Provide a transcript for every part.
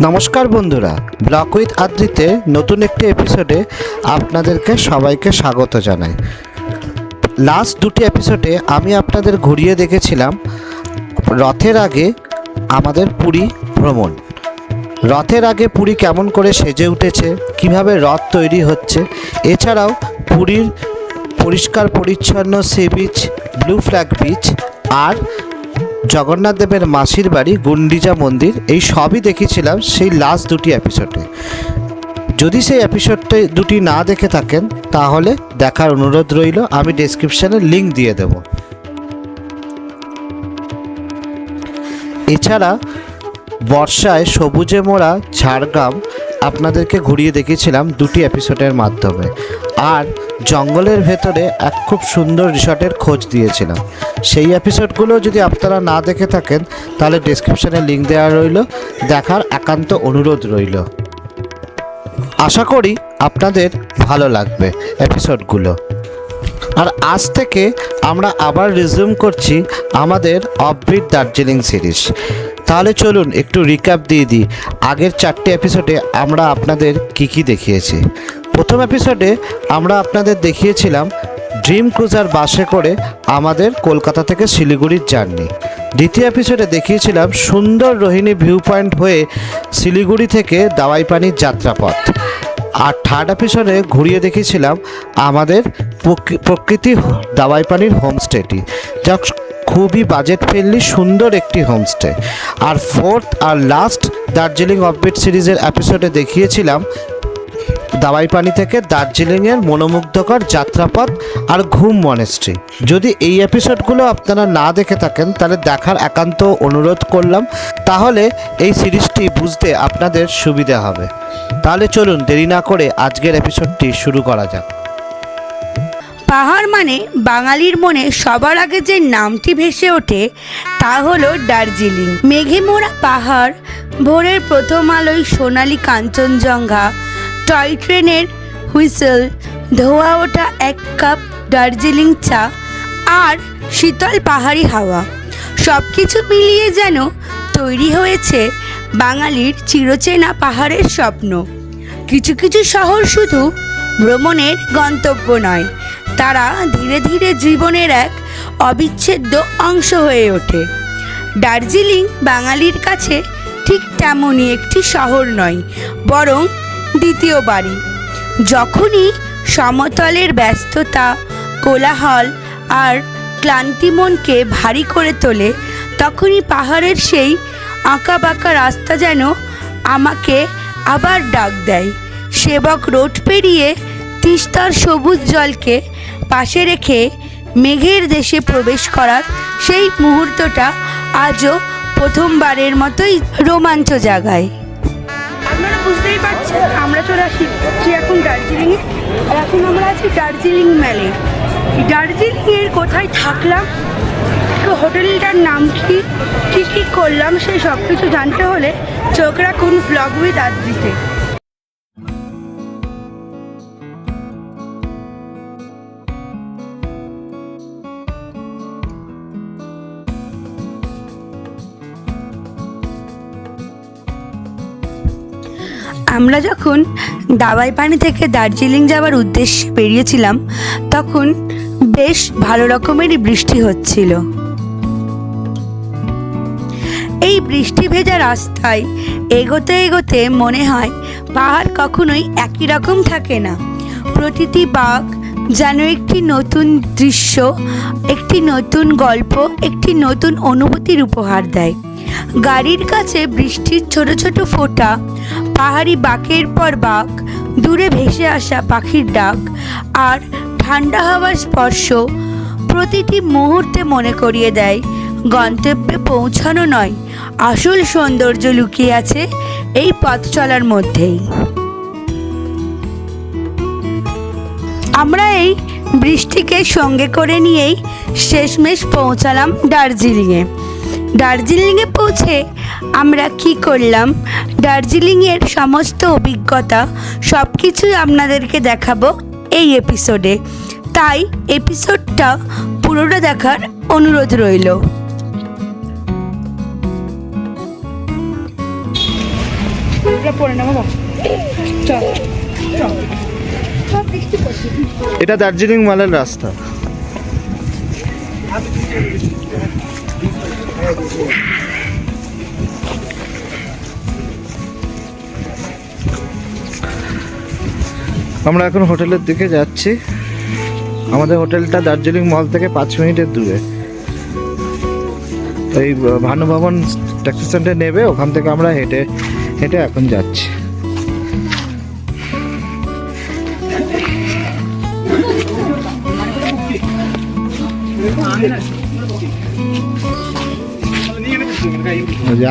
নমস্কার বন্ধুরা, blog with আদ্রিতে নতুন একটি এপিসোডে আপনাদেরকে সবাইকে স্বাগত জানাই। লাস্ট দুটি এপিসোডে আমি আপনাদের ঘুরিয়ে দেখেছিলাম রথের আগে আমাদের পুরী ভ্রমণ। রথের আগে পুরী কেমন করে সেজে উঠেছে, কিভাবে রথ তৈরি হচ্ছে, এছাড়াও পুরীর পরিষ্কার পরিচ্ছন্ন sea beach, blue flag beach আর জগন্নাথ দেবের মাসির বাড়ি গুন্ডিচা মন্দির, এই সবই দেখেছিলাম সেই লাস্ট দুটি এপিসোডে। যদি সেই এপিসোডটা দুটি না দেখে থাকেন তাহলে দেখার অনুরোধ রইল, আমি ডেসক্রিপশানে লিঙ্ক দিয়ে দেব। এছাড়া বর্ষায় সবুজে মোড়া ঝাড়গ্রাম আপনাদেরকে ঘুরিয়ে দেখিয়েছিলাম দুটি এপিসোডের মাধ্যমে, আর জঙ্গলের ভেতরে এক খুব সুন্দর রিসর্টের খোঁজ দিয়েছিলাম। সেই এপিসোডগুলো যদি আপনারা না দেখে থাকেন তাহলে ডেসক্রিপশানে লিঙ্ক দেওয়া রইল, দেখার একান্ত অনুরোধ রইল। আশা করি আপনাদের ভালো লাগবে এপিসোডগুলো। আর আজ থেকে আমরা আবার রিজিউম করছি আমাদের অফবিট দার্জিলিং সিরিজ। তাহলে চলুন একটু রিক্যাপ দিয়ে দিই আগের 4টে এপিসোডে আমরা আপনাদের কি দেখিয়েছি। প্রথম এপিসোডে আমরা আপনাদের দেখিয়েছিলাম ড্রিম ক্রুজার বাসে করে আমাদের কলকাতা থেকে শিলিগুড়ির জার্নি। দ্বিতীয় এপিসোডে দেখিয়েছিলাম সুন্দর রোহিণী ভিউ পয়েন্ট হয়ে শিলিগুড়ি থেকে দাওয়াইপানির যাত্রাপথ। আর থার্ড এপিসোডে ঘুরিয়ে দেখিয়েছিলাম আমাদের প্রকৃতি দাওয়াইপানির হোমস্টেটি, যা খুবই বাজেট ফ্রেন্ডলি সুন্দর একটি হোমস্টে। আর ফোর্থ আর লাস্ট দার্জিলিং অফবিট সিরিজের এপিসোডে দেখিয়েছিলাম দাওয়াইপানি থেকে দার্জিলিংয়ের মনোমুগ্ধকর যাত্রাপথ আর ঘুম মনেস্ট্রি। যদি এই এপিসোডগুলো আপনারা না দেখে থাকেন তাহলে দেখার একান্ত অনুরোধ করলাম, তাহলে এই সিরিজটি বুঝতে আপনাদের সুবিধা হবে। তাহলে চলুন দেরি না করে আজকের এপিসোডটি শুরু করা যাক। পাহাড় মানে বাঙালির মনে সবার আগে যে নামটি ভেসে ওঠে তা হলো দার্জিলিং। মেঘে মোড়া পাহাড়, ভোরের প্রথম আলোয় সোনালি কাঞ্চনজঙ্ঘা, টয় ট্রেনের হুইসেল, ধোয়া ওঠা এক কাপ দার্জিলিং চা আর শীতল পাহাড়ি হাওয়া, সব কিছু মিলিয়ে যেন তৈরি হয়েছে বাঙালির চিরচেনা পাহাড়ের স্বপ্ন। কিছু কিছু শহর শুধু ভ্রমণের গন্তব্য নয়, তারা ধীরে ধীরে জীবনের এক অবিচ্ছেদ্য অংশ হয়ে ওঠে। দার্জিলিং বাঙালির কাছে ঠিক তেমনই একটি শহর নয়, বরং দ্বিতীয় বাড়ি। যখনই সমতলের ব্যস্ততা, কোলাহল আর ক্লান্তি মনকে ভারী করে তোলে, তখনই পাহাড়ের সেই আঁকাবাঁকা রাস্তা যেন আমাকে আবার ডাক দেয়। সেবক রোড পেরিয়ে তিস্তার সবুজ জলকে পাশে রেখে মেঘের দেশে প্রবেশ করার সেই মুহূর্তটা আজও প্রথমবারের মতোই রোমাঞ্চ জাগায়। আপনারা বুঝতেই পারছেন আমরা চলে আসছি এখন দার্জিলিংয়ে, আর এখন আমরা আছি দার্জিলিং ম্যালে। দার্জিলিংয়ের কোথায় থাকলাম, হোটেলটার নাম কি, কী করলাম, সেই সব কিছু জানতে হলে চোখ রাখুন ব্লগ উইথ আদ্রিতে। আমরা যখন দাওয়াইপানি থেকে দার্জিলিং যাওয়ার উদ্দেশ্যে বেরিয়েছিলাম তখন বেশ ভালো রকমেরই বৃষ্টি হচ্ছিল। এই বৃষ্টি ভেজা রাস্তায় এগোতে এগোতে মনে হয় পাহাড় কখনোই একই রকম থাকে না। প্রতিটি বাঁক যেন একটি নতুন দৃশ্য, একটি নতুন গল্প, একটি নতুন অনুভূতির উপহার দেয়। গাড়ির কাছে বৃষ্টির ছোট ছোট ফোঁটা, পাহাড়ি বাঁকের পর বাঁক, দূরে ভেসে আসা পাখির ডাক আর ঠান্ডা হাওয়ার স্পর্শ প্রতিটি মুহূর্তে মনে করিয়ে দেয় গন্তব্যে পৌঁছানো নয়, আসল সৌন্দর্য লুকিয়ে আছে এই পথ চলার মধ্যেই। আমরা এই বৃষ্টিকে সঙ্গে করে নিয়েই শেষমেশ পৌঁছালাম দার্জিলিংয়ে। দার্জিলিংয়ে পৌঁছে আমরা কি করলাম, দার্জিলিংয়ের সমস্ত অভিজ্ঞতা সব কিছুই আপনাদেরকে দেখাবো এই এপিসোডে, তাই এপিসোডটা পুরোটা দেখার অনুরোধ রইল। পরে নেবো চল। এটা দার্জিলিং মালের রাস্তা। আমরা এখন হোটেলের দিকে যাচ্ছি। আমাদের হোটেলটা দার্জিলিং মল থেকে 5 মিনিটের দূরে। এই ভানুভবন ট্যাক্সি স্ট্যান্ডে নেবে, ওখান থেকে আমরা হেঁটে হেঁটে এখন যাচ্ছি।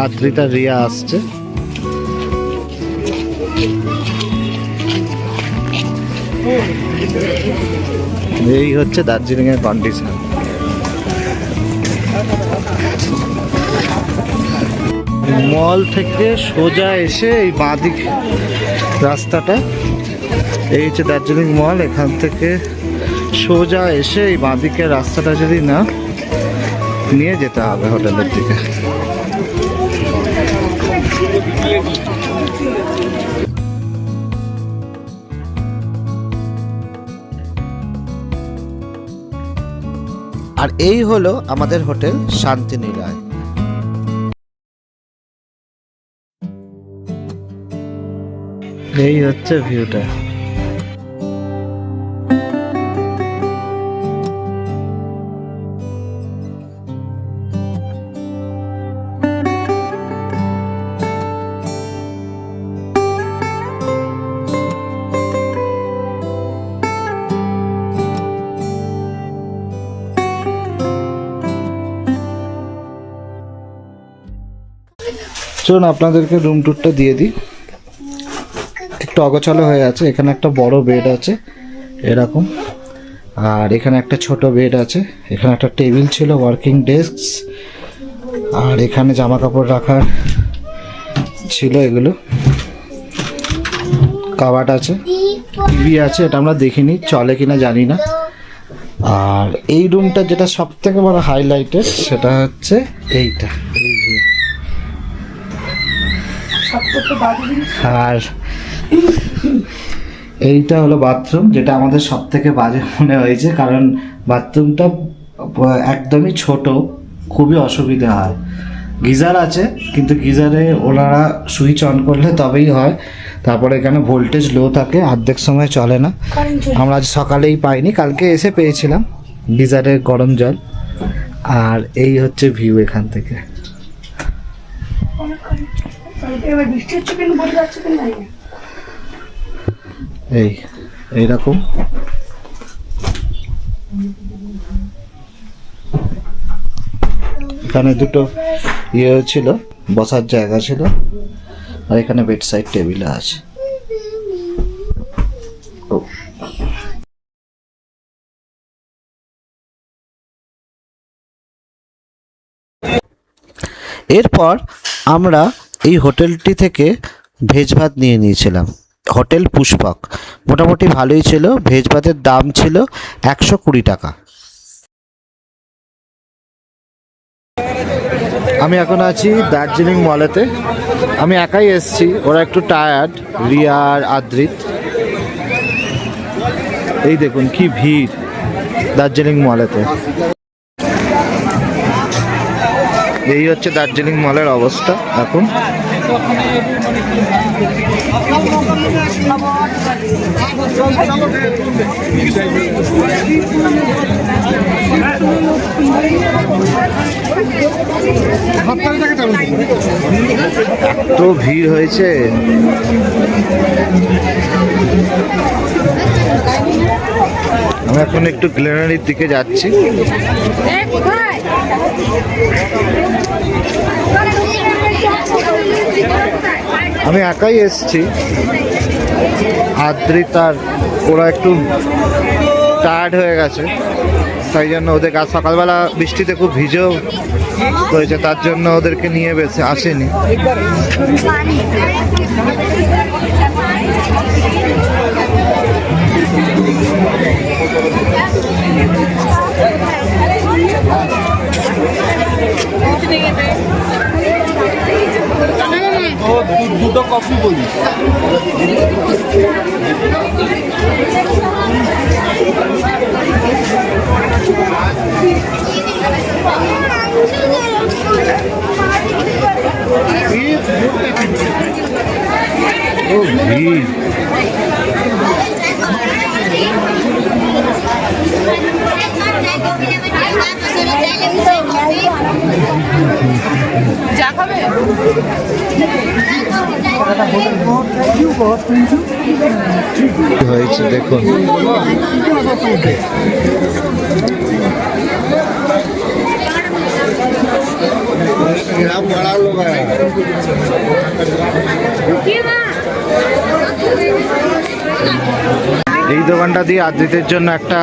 আদ্রিতা রিয়া আসছে। এই হচ্ছে দার্জিলিং এর কন্ডিশন। মল থেকে সোজা এসে এই বাঁদিক রাস্তাটা, এই হচ্ছে দার্জিলিং মল। এখান থেকে সোজা এসে এই বাঁদিকের রাস্তাটা যদি না নিয়ে যেতে হবে হোটেলের দিকে। আর এই হলো আমাদের হোটেল শান্তিনিলয়। এই হচ্ছে ভিউটা। চলুন আপনাদেরকে রুম ট্যুরটা দিয়ে দিই। একটু অগোছালো হয়ে আছে। এখানে একটা বড় বেড আছে এরকম, আর এখানে একটা ছোট বেড আছে। এখানে একটা টেবিল ছিল, ওয়ার্কিং ডেস্ক, আর এখানে জামা কাপড় রাখার ছিল এগুলো। কাবাট আছে, টিভি আছে, এটা আমরা দেখিনি, চলে কিনা জানি না। আর এই রুমটা যেটা সব থেকে বড় হাইলাইটেড সেটা হচ্ছে এইটা, এই view। আর এইটা হলো বাথরুম, যেটা আমাদের সব থেকে বাজে মনে হয়েছে, কারণ বাথরুমটা একদমই ছোট, খুবই অসুবিধা হয়। গিজার আছে, কিন্তু গিজারে ওনারা সুইচ অন করলে তবেই হয়। তারপরে এখানে ভোল্টেজ লো থাকে, অর্ধেক সময় চলে না। আমরা আজ সকালেই পাইনি, কালকে এসে পেয়েছিলাম গিজারের গরম জল। আর এই হচ্ছে ভিউ এখান থেকে। এইরকম এখানে দুটো ছিল, বসার জায়গা ছিল, আর এখানে বেড সাইড টেবিল আছে। এরপর আমরা এই হোটেলটি থেকে ভেজ ভাত নিয়ে নিয়েছিলাম। হোটেল পুষ্পক, মোটামুটি ভালোই ছিল। ভেজ ভাতের দাম ছিল 120 টাকা। আমি এখন আছি দার্জিলিং মলেতে। আমি একাই এসেছি, ওরা একটু টায়ার্ড, রিয়া আর আদ্রিত। এই দেখুন কি ভিড় দার্জিলিং মলেতে। এই হচ্ছে দার্জিলিং মলের অবস্থা এখন। এত ভিড় হয়েছে। আমি এখন একটু গ্লেনারির দিকে যাচ্ছি। আমি একাই এসেছি, আদ্রিতার ওরা একটু টায়ার্ড হয়ে গেছে, তাই জন্য ওদের আজ সকালবেলা বৃষ্টিতে খুব ভিজেও হয়েছে, তার জন্য ওদেরকে নিয়ে বেশি আসেনি। দুটো কফি আপনি বলুন। ও ভিড়। যা খাবে কি হয়েছে দেখুন। बड़ा लोग है। এই দোকানটা দিয়ে আদ্রিতের জন্য একটা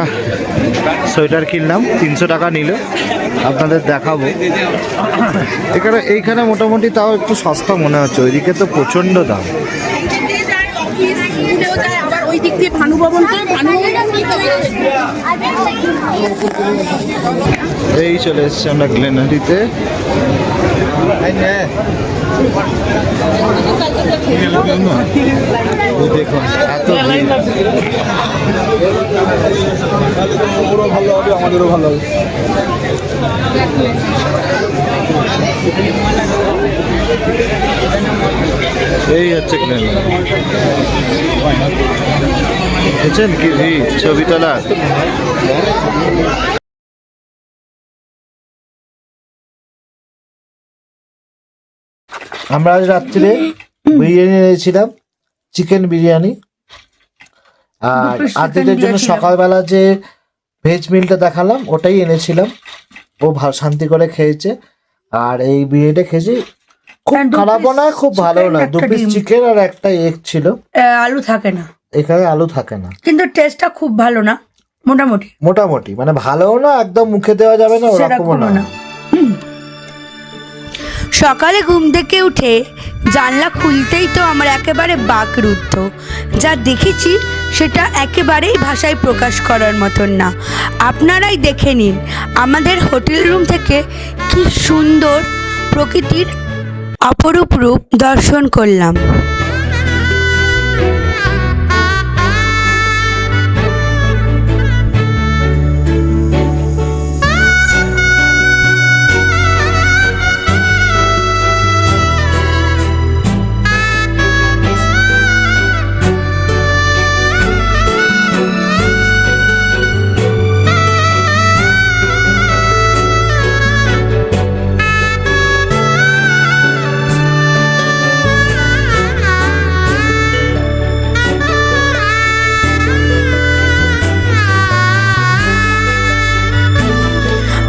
সোয়েটার কিনলাম, 300 টাকা নিল। আপনাদের দেখাবো। এইখানে মোটামুটি তাও একটু সস্তা মনে হচ্ছে, ওইদিকে তো প্রচণ্ড দাম। আবার ওই দিক দিয়ে ভানু ভবন এই চলে এসছি আমরা গ্লেনারিতে। দেখুন এত ওরও ভালো হবে, আমাদেরও ভালো হবে। এই হচ্ছে গ্লেনারি। বুঝছেন কি ছবি তোলা। আমরা আজ রাত্রিরে বিরিয়ানি এনেছিলাম, চিকেন বিরিয়ানি। আর আদ্রিতের জন্য সকালবেলা যে ভেজ মিলটা দেখালাম ওটাই এনেছিলাম, ও শান্তি করে খেয়েছে। আর এই বিরিয়ানিটা খেয়েছি, খুব খারাপও না খুব ভালো না। 2 পিস চিকেন আর একটা এগ ছিল। আলু থাকে না এখানে, আলু থাকে না, কিন্তু টেস্টটা খুব ভালো না, মোটামুটি মোটামুটি মানে ভালোও না, একদম মুখে দেওয়া যাবে না ওরকমও না। সকালে ঘুম থেকে উঠে জানলা খুলতেই তো আমার একেবারে বাকরুদ্ধ। যা দেখেছি সেটা একেবারেই ভাষায় প্রকাশ করার মতন না। আপনারাই দেখে নিন আমাদের হোটেল রুম থেকে কি সুন্দর প্রকৃতির অপরূপ রূপ দর্শন করলাম।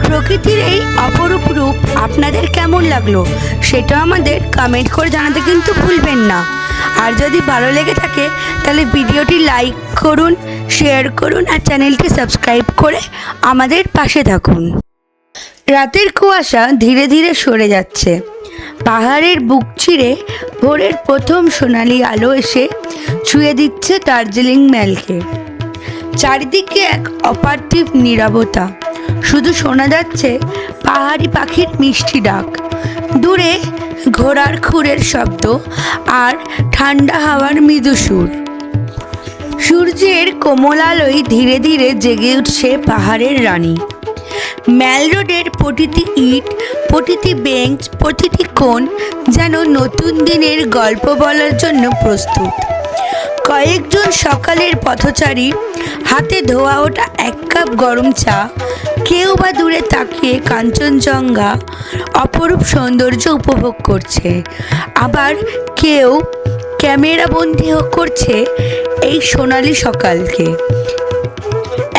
প্রকৃতির এই অপরূপ রূপ আপনাদের কেমন লাগলো সেটা আমাদের কমেন্ট করে জানাতে কিন্তু ভুলবেন না। আর যদি ভালো লেগে থাকে তাহলে ভিডিওটি লাইক করুন, শেয়ার করুন আর চ্যানেলটি সাবস্ক্রাইব করে আমাদের পাশে থাকুন। রাতের কুয়াশা ধীরে ধীরে সরে যাচ্ছে। পাহাড়ের বুক চিরে ভোরের প্রথম সোনালি আলো এসে ছুঁয়ে দিচ্ছে দার্জিলিং ম্যালকে। চারিদিকে এক অপার্থিব নীরবতা, শুধু শোনা যাচ্ছে পাহাড়ি পাখির মিষ্টি ডাক, দূরে ঘোড়ার খুরের শব্দ আর ঠান্ডা হাওয়ার মৃদু সুর। সূর্যের কোমল আলোয় ধীরে ধীরে জেগে উঠছে পাহাড়ের রানী। ম্যাল রোডের প্রতিটি ইট, প্রতিটি বেঞ্চ, প্রতিটি কোণ যেন নতুন দিনের গল্প বলার জন্য প্রস্তুত। কয়েকজন সকালের পথচারী হাতে ধোয়া ওঠা 1 কাপ গরম চা, কেউ বা দূরে তাকিয়ে কাঞ্চনজঙ্ঘা অপরূপ সৌন্দর্য উপভোগ করছে, আবার কেউ ক্যামেরাবন্দি করছে এই সোনালি সকালকে।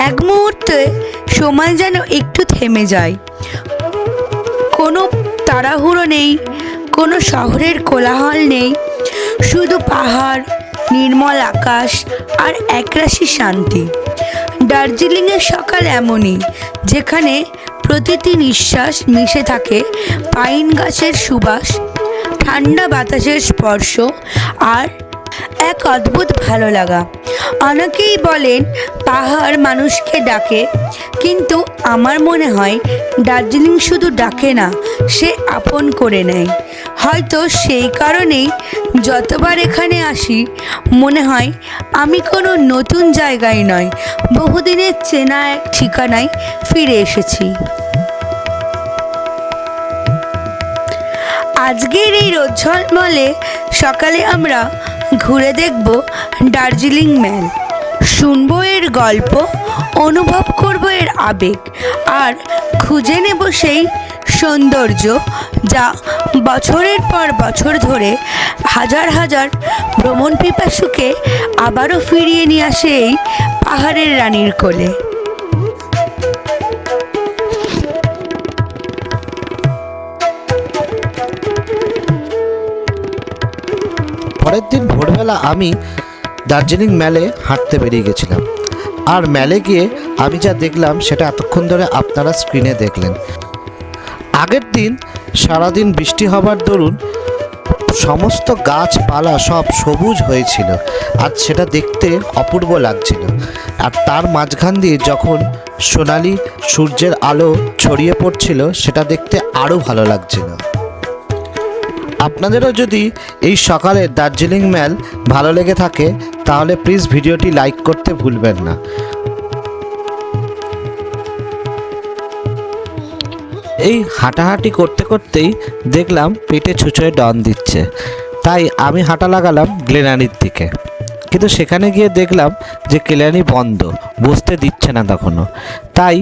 এক মুহূর্তে সময় যেন একটু থেমে যায়। কোনো তাড়াহুড়ো নেই, কোনো শহরের কোলাহল নেই, শুধু পাহাড়, নির্মল আকাশ আর একরাশি শান্তি। দার্জিলিংয়ের সকাল এমনই, যেখানে প্রতিটি নিঃশ্বাস মিশে থাকে পাইন গাছের সুবাস, ঠান্ডা বাতাসের স্পর্শ আর এক অদ্ভুত ভালো লাগা। অনেকেই বলেন পাহাড় মানুষকে ডাকে, কিন্তু আমার মনে হয় দার্জিলিং শুধু ডাকে না, সে আপন করে নেয়। হয়তো সেই কারণেই যতবার এখানে আসি মনে হয় আমি কোনো নতুন জায়গায় নয়, বহুদিনের চেনা এক ঠিকানায় ফিরে এসেছি। আজকের এই রোদ ঝলমলে সকালে আমরা ঘুরে দেখব দার্জিলিং ম্যাল, শুনবো এর গল্প, অনুভব করব এর আবেগ, আর খুঁজে নেব সেই সৌন্দর্য যা বছরের পর বছর ধরে হাজার হাজার ভ্রমণ পিপাসুকে আবারও ফিরিয়ে নিয়ে আসে এই পাহাড়ের রানীর কোলে। পরের দিন ভোরবেলা আমি দার্জিলিং ম্যালে হাঁটতে বেরিয়ে গেছিলাম। আর ম্যালে গিয়ে আমি যা দেখলাম সেটা এতক্ষণ ধরে আপনারা স্ক্রিনে দেখলেন। আগের দিন সারাদিন বৃষ্টি হবার দরুন সমস্ত গাছপালা সব সবুজ হয়েছিল, আর সেটা দেখতে অপূর্ব লাগছিল। আর তার মাঝখান দিয়ে যখন সোনালি সূর্যের আলো ছড়িয়ে পড়ছিল সেটা দেখতে আরও ভালো লাগছিল। আপনাদেরও যদি এই সকালে দার্জিলিং ম্যাল ভালো লেগে থাকে তাহলে প্লিজ ভিডিওটি লাইক করতে ভুলবেন না। এই হাঁটাহাঁটি করতে করতেই দেখলাম পেটে ছুঁচোয় ডন দিচ্ছে, তাই আমি হাঁটা লাগালাম গ্লেনারির দিকে। কিন্তু সেখানে গিয়ে দেখলাম যে গ্লেনারি বন্ধ, বসতে দিচ্ছে না তখনও। তাই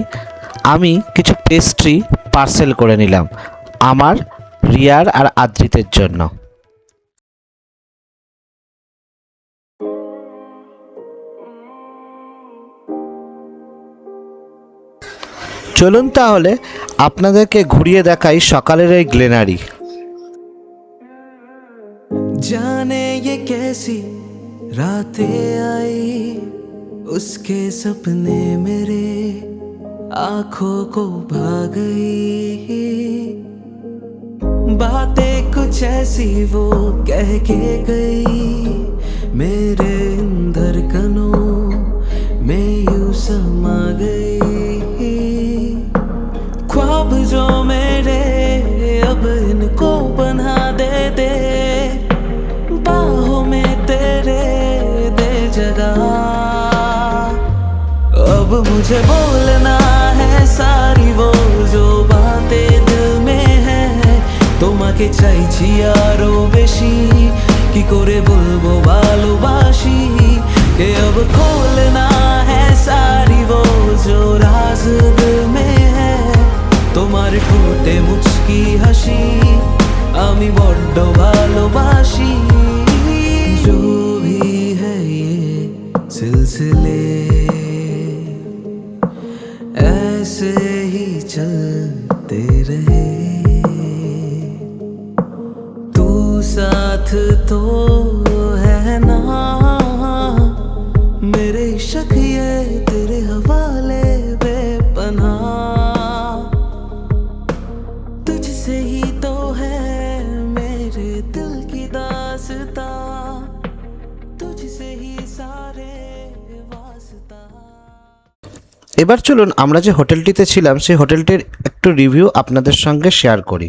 আমি কিছু পেস্ট্রি পার্সেল করে নিলাম আমার রিয়ার আর আদ্রিতের জন্য। চলুন তাহলে আপনাদেরকে ঘুরিয়ে দেখাই সকালের এই গ্লেনারি। जाने ये कैसी रातें आई, उसके सपने मेरे आंखों को भा गई। बातें कुछ ऐसी वो कह के गई, मेरे धड़कनों में यूं समा गई। ख्वाब जो मेरे अब इनको बना दे दे, बाहों में तेरे दे जगह। अब मुझे बोलना है सारी वो जो बातें दिल में है, তোমাকে চাইছি আরো বেশি, কি করে বলবো ভালোবাসি। কে अब खोलना है सारी वो जो राज दिल में है, তোমার ঠোঁটে মুচকি হাসি আমি বড্ড ভালোবাসি। जो भी है ये सिलसिले ऐसे ही चलते रहे, तू साथ तो है ना मेरे शक ये तेरे हवाले बेपनाह। तुझसे ही तो है मेरे दिल की दास्तां, तुझसे ही सारे वास्ता। এবার চলুন আমরা যে হোটেলটিতে ছিলাম সেই হোটেলটির একটু রিভিউ আপনাদের সঙ্গে শেয়ার করি।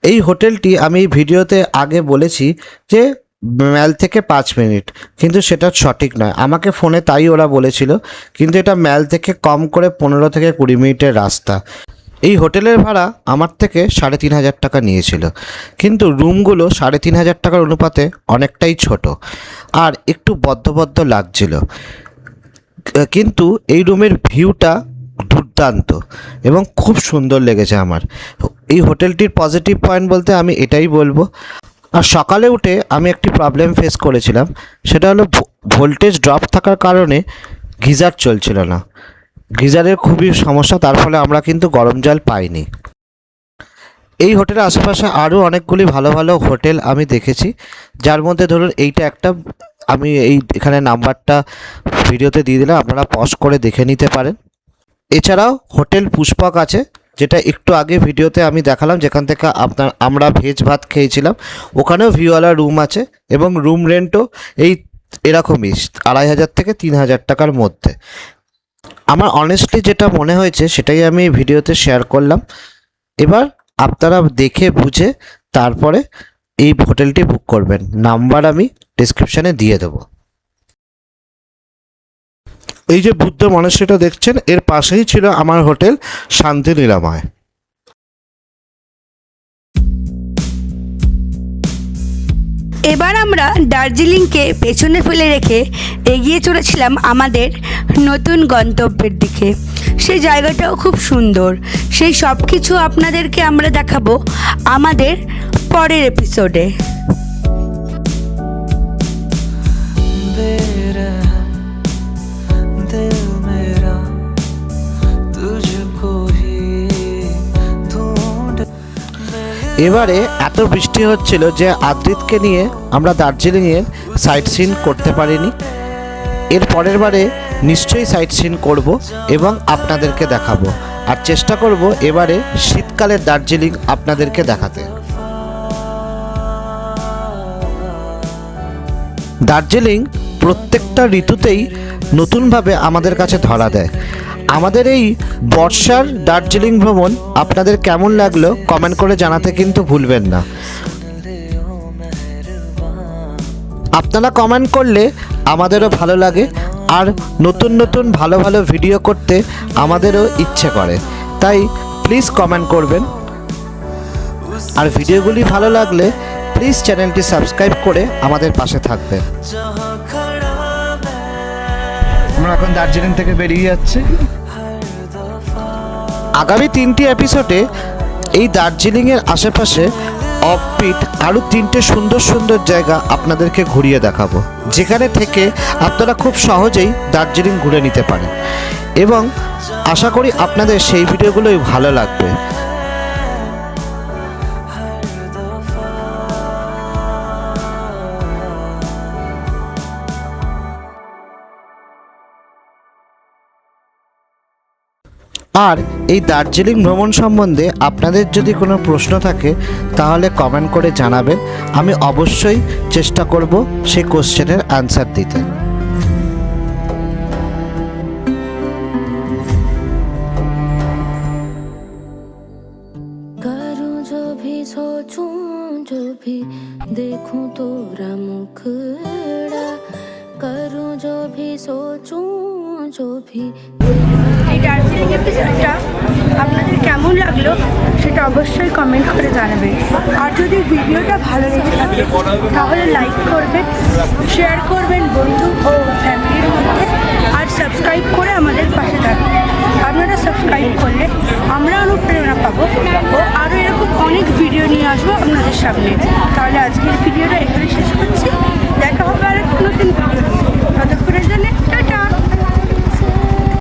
এই হোটেলটি আমি এই ভিডিওতে আগে বলেছি যে ম্যাল থেকে 5 মিনিট, কিন্তু সেটা সঠিক নয়। আমাকে ফোনে তাই ওরা বলেছিল, কিন্তু এটা ম্যাল থেকে কম করে 15 থেকে 20 মিনিটের রাস্তা। এই হোটেলের ভাড়া আমার থেকে 3,500 টাকা নিয়েছিল, কিন্তু রুমগুলো 3,500 টাকার অনুপাতে অনেকটাই ছোট আর একটু বদ্ধ লাগছিল। কিন্তু এই রুমের ভিউটা দুর্দান্ত এবং খুব সুন্দর লেগেছে আমার। এই হোটেলটির পজিটিভ পয়েন্ট বলতে আমি এটাই বলবো। আর সকালে উঠে আমি একটি প্রবলেম ফেস করেছিলাম, সেটা হলো ভোল্টেজ ড্রপ থাকার কারণে গিজার চলছিল না। গিজারের খুবই সমস্যা, তার ফলে আমরা কিন্তু গরম জল পাইনি। এই হোটেলের আশেপাশে আরও অনেকগুলি ভালো ভালো হোটেল আমি দেখেছি, যার মধ্যে ধরুন এইটা একটা। আমি এখানে নাম্বারটা ভিডিওতে দিয়ে দিলাম, আপনারা পজ করে দেখে নিতে পারেন। এছাড়াও হোটেল পুষ্পক আছে, যেটা একটু আগে ভিডিওতে আমি দেখালাম, যেখান থেকে আমরা ভেজ ভাত খেয়েছিলাম। ওখানেও ভিউওয়ালা রুম আছে এবং রুম রেন্টও এরকমই 2,500 থেকে 3,000 টাকার মধ্যে। আমার অনেস্টলি যেটা মনে হয়েছে সেটাই আমি এই ভিডিওতে শেয়ার করলাম। এবার আপনারা দেখে বুঝে তারপরে এই হোটেলটি বুক করবেন। নাম্বার আমি ডিসক্রিপশানে দিয়ে দেবো। এই যে বুদ্ধ মনাস্ট্রিটা দেখছেন, এর পাশেই ছিল আমার হোটেল শান্তি নিরাময়। এবার আমরা দার্জিলিংকে পেছনে ফেলে রেখে এগিয়ে চলেছিলাম আমাদের নতুন গন্তব্যের দিকে। সেই জায়গাটাও খুব সুন্দর। সেই সব কিছু আপনাদেরকে আমরা দেখাবো আমাদের পরের এপিসোডে। बेरहम दिल मेरा तुझको ही ढूंढ এবারে এত বৃষ্টি হচ্ছিল যে আদ্রিতকে নিয়ে আমরা দার্জিলিংয়ের সাইট সিন করতে পারিনি। এর পরের বারে নিশ্চয়ই সাইট সিন করব এবং আপনাদেরকে দেখাবো, আর চেষ্টা করব এবারে শীতকালের দার্জিলিং আপনাদেরকে দেখাতে। দার্জিলিং প্রত্যেকটা ঋতুতেই নতুনভাবে আমাদের কাছে ধরা দেয়। আমাদের এই বর্ষার দার্জিলিং ভ্রমণ আপনাদের কেমন লাগলো কমেন্ট করে জানাতে কিন্তু ভুলবেন না। আপনারা কমেন্ট করলে আমাদেরও ভালো লাগে, আর নতুন নতুন ভালো ভালো ভিডিও করতে আমাদেরও ইচ্ছে করে। তাই প্লিজ কমেন্ট করবেন, আর ভিডিওগুলি ভালো লাগলে প্লিজ চ্যানেলটি সাবস্ক্রাইব করে আমাদের পাশে থাকবেন। जहाँ खड़ा আমরা এখন দার্জিলিং থেকে বেরিয়ে যাচ্ছি। আগামী 3টি এপিসোডে এই দার্জিলিংয়ের আশেপাশে অফবিট আরও 3টে সুন্দর সুন্দর জায়গা আপনাদেরকে ঘুরিয়ে দেখাবো, যেখানে থেকে আপনারা খুব সহজেই দার্জিলিং ঘুরে নিতে পারেন, এবং আশা করি আপনাদের সেই ভিডিওগুলোই ভালো লাগবে। আর এই দার্জিলিং ভ্রমণ সম্বন্ধে আপনাদের যদি কোনো প্রশ্ন থাকে তাহলে কমেন্ট করে জানাবেন। আমি অবশ্যই চেষ্টা করব সেই কোশ্চেনের অ্যান্সার দিতে। करूं जो भी सोचूं जो भी देखूं तोरा मुखड़ा करूं जो भी सोचूं जो भी এই দার্জিলিং এপিসোডটা আপনাদের কেমন লাগলো সেটা অবশ্যই কমেন্ট করে জানাবেন। আর যদি ভিডিওটা ভালো লেগে থাকে তাহলে লাইক করবেন, শেয়ার করবেন বন্ধু ও ফ্যামিলির মধ্যে, আর সাবস্ক্রাইব করে আমাদের পাশে থাকবেন। আপনারা সাবস্ক্রাইব করলে আমরা অনুপ্রেরণা পাবো ও আরও এরকম অনেক ভিডিও নিয়ে আসবো আপনাদের সামনে। তাহলে আজকের ভিডিওটা এখানে